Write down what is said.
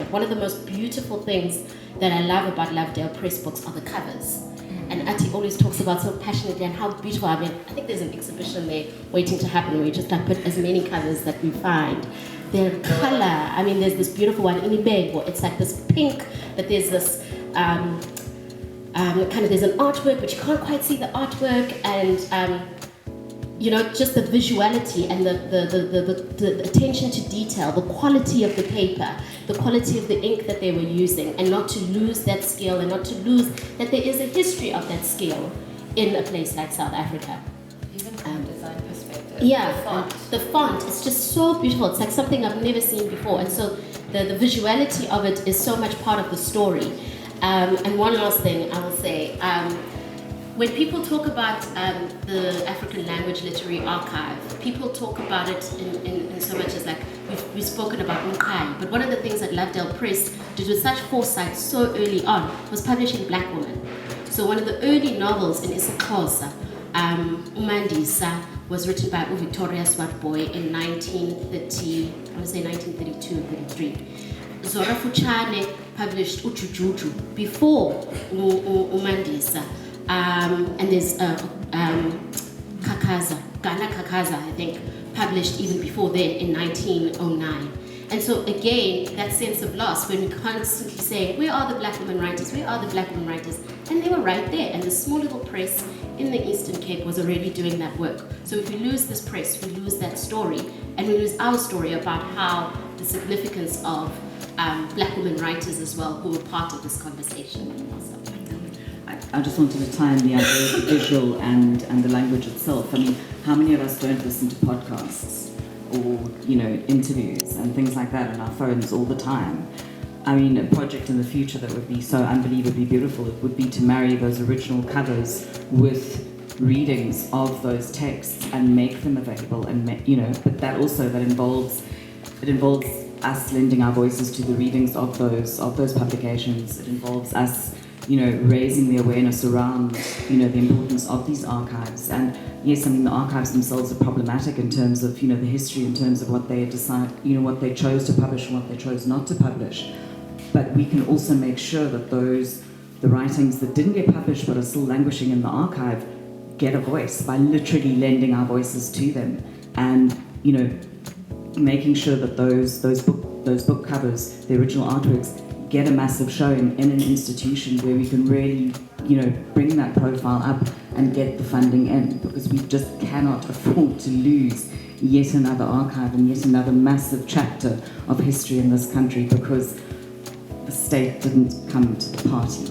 But one of the most beautiful things that I love about Lovedale Press books are the covers. And Athi always talks about so passionately and how beautiful. I mean, I think there's an exhibition there waiting to happen where we just like put as many covers that we find. Their color, I mean, there's this beautiful one in Ibego. It's like this pink, but there's this there's an artwork, but you can't quite see the artwork, and just the visuality and the attention to detail, the quality of the paper, the quality of the ink that they were using, and not to lose that skill, and not to lose that there is a history of that skill in a place like South Africa. Even from a design perspective. Yeah, the font is just so beautiful. It's like something I've never seen before, and so the visuality of it is so much part of the story. And one last thing I will say. When people talk about the African Language Literary Archive, people talk about it in so much as like, we've spoken about Mqai, but one of the things that Lovedale Press did with such foresight so early on was publishing Black women. So one of the early novels in isiXhosa, Umandisa, was written by Victoria Swartboy in 1932 or 33. Zora Fuchane published Ujujuju before Umandisa. And there's Kakaza, Ghana Kakaza, I think, published even before then in 1909. And so again, that sense of loss, when we constantly say, where are the Black women writers, where are the Black women writers? And they were right there, and the small little press in the Eastern Cape was already doing that work. So if we lose this press, we lose that story, and we lose our story about how the significance of Black women writers as well, who were part of this conversation. I just wanted to tie in the idea of the visual and the language itself. I mean, how many of us don't listen to podcasts or, interviews and things like that on our phones all the time? I mean, a project in the future that would be so unbelievably beautiful, it would be to marry those original covers with readings of those texts and make them available, and but that involves us lending our voices to the readings of those publications. It involves us raising the awareness around, the importance of these archives. And yes, I mean, the archives themselves are problematic in terms of, the history, in terms of what they decide, what they chose to publish and what they chose not to publish. But we can also make sure that the writings that didn't get published but are still languishing in the archive get a voice by literally lending our voices to them. And, making sure that those book covers, the original artworks, get a massive showing in an institution where we can really, bring that profile up and get the funding in, because we just cannot afford to lose yet another archive and yet another massive chapter of history in this country because the state didn't come to the party.